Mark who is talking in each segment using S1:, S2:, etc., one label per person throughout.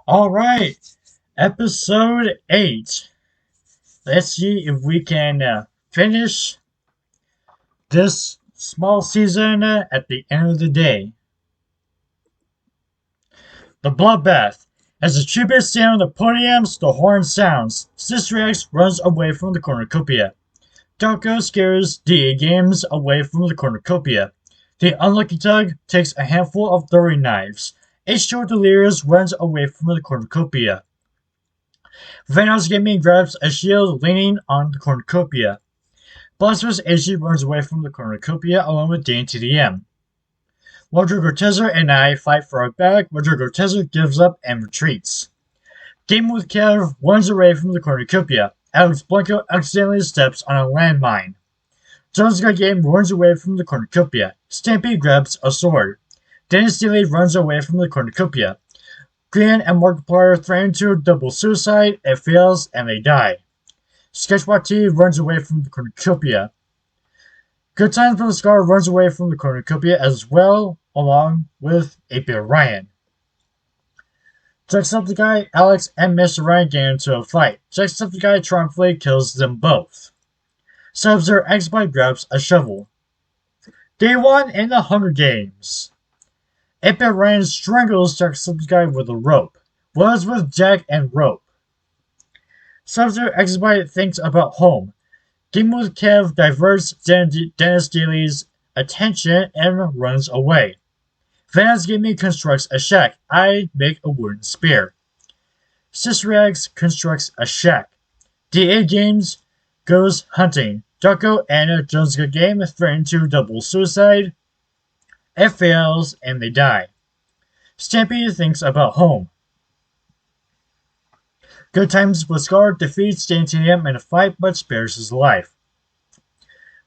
S1: Alright, episode 8. Let's see if we can finish this small season at the end of the day. The bloodbath. As the troopers stand on the podiums, the horn sounds. Sister X runs away from the cornucopia. Darko scares DA Games away from the cornucopia. The unlucky Tug takes a handful of throwing knives. H2 Delirious runs away from the cornucopia. Venos Gaming grabs a shield leaning on the cornucopia. Blasphemous HG runs away from the cornucopia along with Dane TDM. Rodrigo Tezer and I fight for our bag. Rodrigo Tezer gives up and retreats. Game with Kev runs away from the cornucopia. Alex Blanco accidentally steps on a landmine. Jones Got Game runs away from the cornucopia. Stampede grabs a sword. Dennis Daly runs away from the cornucopia. Grian and Markiplier threaten to double suicide. It fails and they die. Sketchbot runs away from the cornucopia. Good Times from the Scar runs away from the cornucopia as well, along with 8-Bit Ryan. Jacksepticeye, Alex, and Mr. Ryan get into a fight. Jacksepticeye triumphantly kills them both. Sub-Zero X-Bite grabs a shovel. Day 1 in the Hunger Games. 8-Bit Ryan strangles Jacksepticeye with a rope. What is with Jack and rope? Sub-Zero X-Bite thinks about home. Game with Kev diverts Dennis Daly's attention and runs away. Vans Gaming constructs a shack. I make a wooden spear. Sister X constructs a shack. DA Games goes hunting. Darko and Jones Good Game threaten to double suicide. It fails and they die. Stampede thinks about home. Good Times with Scar defeats Dane TDM in a fight but spares his life.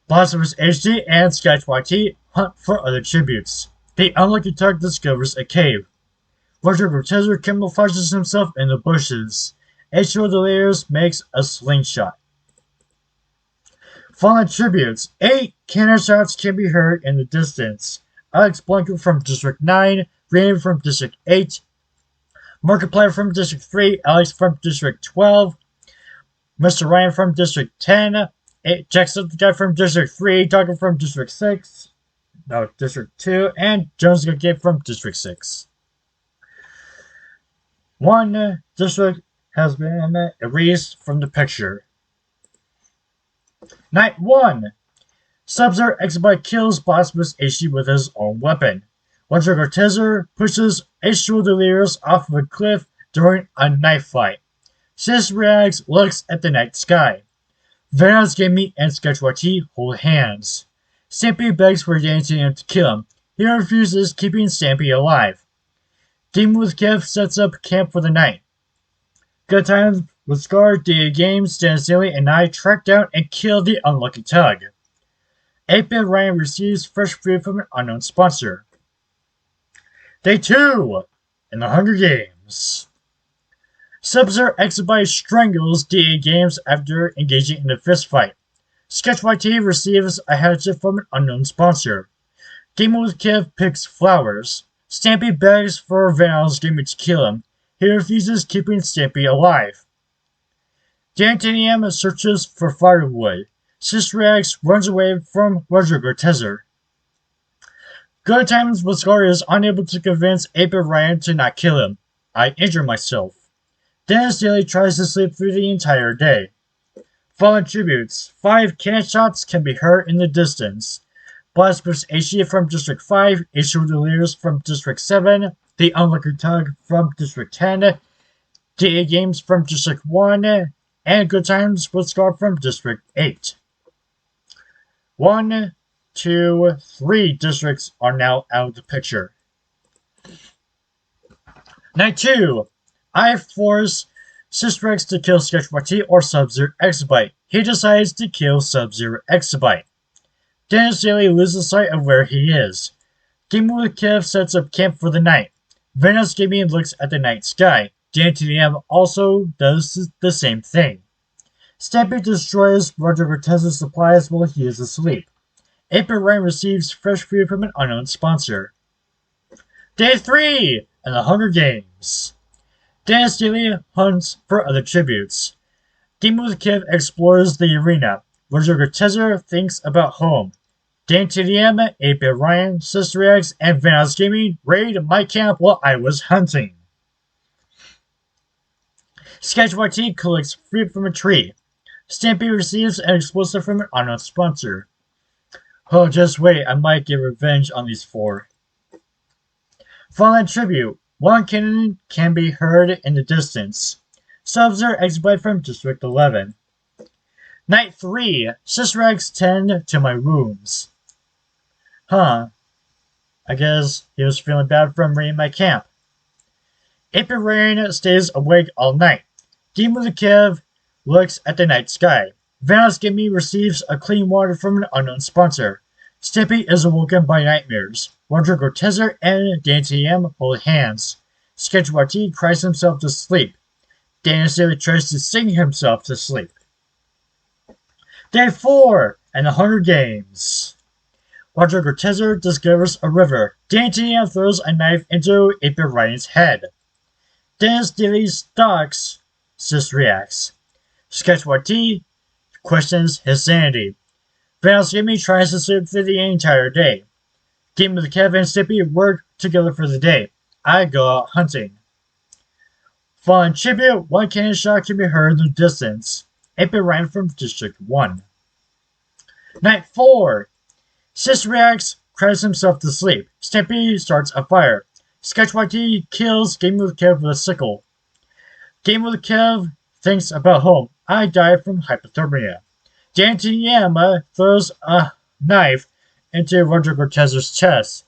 S1: Blasphemous HD and Sketch YT hunt for other tributes. The unlucky Tug discovers a cave. Roger Tezer camouflages himself in the bushes. H2 Delirious makes a slingshot. Fallen tributes. 8 cannon shots can be heard in the distance. Alex Blanco from District 9, Rain from District 8, Markiplier from District 3, Alex from District 12, Mr. Ryan from District 10, Jacksepticeye from District 3, Tucker from District 6, District 2, and Jones Got Game from District 6. One district has been erased from the picture. Night 1. Sub-Zero X-Bite kills Blasphemous HG with his own weapon. Rodrigo Tezer pushes H2 Delirious off of a cliff during a knife fight. Sis Reacts looks at the night sky. Venos Gaming and Sketch YT hold hands. Stampy begs for Dane to kill him. He refuses, keeping Stampy alive. Game with Kev sets up camp for the night. Good Times with Scar, DA Games, Dennis Daly, and I track down and kill the unlucky Tug. 8-Bit Ryan receives fresh food from an unknown sponsor. Day 2 in the Hunger Games. Sub-Zero X-Bite strangles DA Games after engaging in a fistfight. Sketch YT receives a hatchet from an unknown sponsor. Game with Kev picks flowers. Stampy begs for Venos Gaming to kill him. He refuses, keeping Stampy alive. Dan TDM searches for firewood. Sister X runs away from Rodrigo Tezer. Good Times with Scar is unable to convince 8-Bit Ryan to not kill him. I injure myself. Dennis Daly tries to sleep through the entire day. Fallen tributes. 5 cannon shots can be heard in the distance. Blasphemous HG from District 5, H2 Delirious from District 7, The Unlucky Tug from District 10, DA Games from District 1, and Good Times with Scar from District 8. 1, 2, 3 districts are now out of the picture. Night 2. I force Sister X to kill Sketch YT or Sub-Zero X-Bite. He decides to kill Sub-Zero X-Bite. Dennis Daly loses sight of where he is. Gaming with Kev sets up camp for the night. Venos Gaming looks at the night sky. Dan TDM also does the same thing. Stampy destroys Rodrigo Tezer's supplies while he is asleep. 8-Bit Ryan receives fresh food from an unknown sponsor. Day 3 in the Hunger Games. Dennis Daly hunts for other tributes. Game with Kiv explores the arena. Roger Cortez thinks about home. Dan TDM, 8-Bit Ryan, Sister X, and Vanoss Gaming raid my camp while I was hunting. Sketch YT collects fruit from a tree. Stampy receives an explosive from an unknown sponsor. Oh, just wait, I might get revenge on these four. Fallen Tribute. One cannon can be heard in the distance. Sub-Zero exit from District 11. Night 3. Sister X tend to my wounds. Huh. I guess he was feeling bad from raiding my camp. April Rain stays awake all night. Demon of the Kiv looks at the night sky. Vanoss Gaming receives a clean water from an unknown sponsor. Stimpy is awoken by nightmares. Wonder Cortezer and DanTM hold hands. Sketch YT cries himself to sleep. Daniel tries to sing himself to sleep. Day 4 and the Hunger Games. Wonder Cortezer discovers a river. DanTM throws a knife into 8-Bit Ryan's head. Dennis Daly stalks. Sis reacts. Sketch YT questions his sanity. Vanoss Gaming tries to sleep through the entire day. Game of the Kev and Stimpy work together for the day. I go out hunting. Fallen Tribute, one cannon shot can be heard in the distance. 8-Bit Ryan from District 1. Night 4. Sis reacts, cries himself to sleep. Stimpy starts a fire. Sketch YT kills Game of the Kev with a sickle. Game of the Kev thinks about home. I die from hypothermia. DanTM throws a knife into Roger Cortez's chest.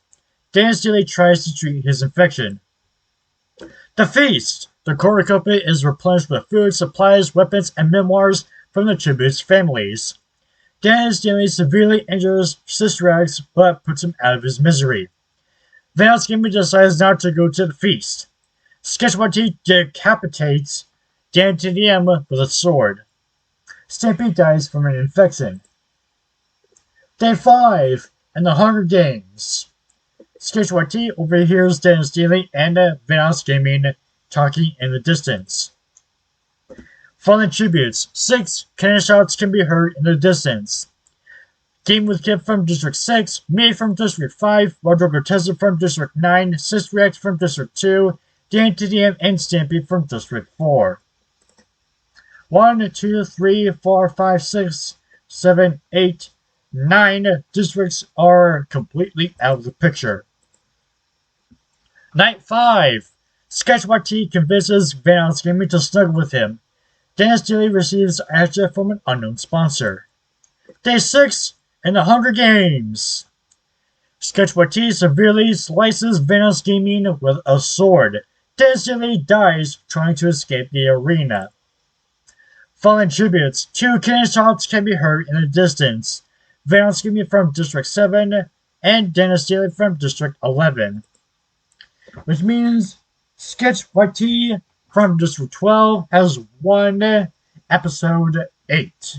S1: Dennis Daly tries to treat his infection. The Feast! The cornucopia is replenished with food, supplies, weapons, and memoirs from the tribute's families. Dennis Daly severely injures Sister X, but puts him out of his misery. Vanoss Gaming decides not to go to the feast. Sketch YT decapitates DanTM with a sword. Stimpy dies from an infection. Day 5 and the Hunger Games. Sketch YT overhears Dennis Daly and Vanoss Gaming talking in the distance. Fallen Tributes. 6 cannon shots can be heard in the distance. Game with Kip from District 6, me from District 5, Roger Cortez from District 9, Sister X from District 2, DanTDM and Stampy from District 4. 1, 2, 3, 4, 5, 6, 7, 8, 9 districts are completely out of the picture. Night 5. Sketch YT convinces Vanoss Gaming to snuggle with him. Dennis Daly receives action from an unknown sponsor. Day 6 and the Hunger Games. Sketch YT severely slices Vanoss Gaming with a sword. Dennis Daly dies trying to escape the arena. Fallen Tributes. 2 cannon shots can be heard in the distance. Vanoss Gaming from District 7 and Dennis Daly from District 11. Which means Sketch YT from District 12 has won Episode 8.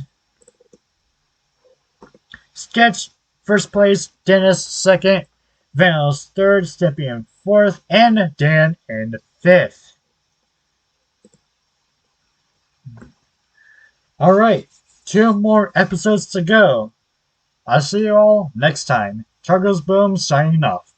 S1: Sketch, first place, Dennis, second, Vanoss, third, Stimpy in fourth, and Dan in fifth. Alright, 2 more episodes to go. I'll see you all next time. Chargos Boom signing off.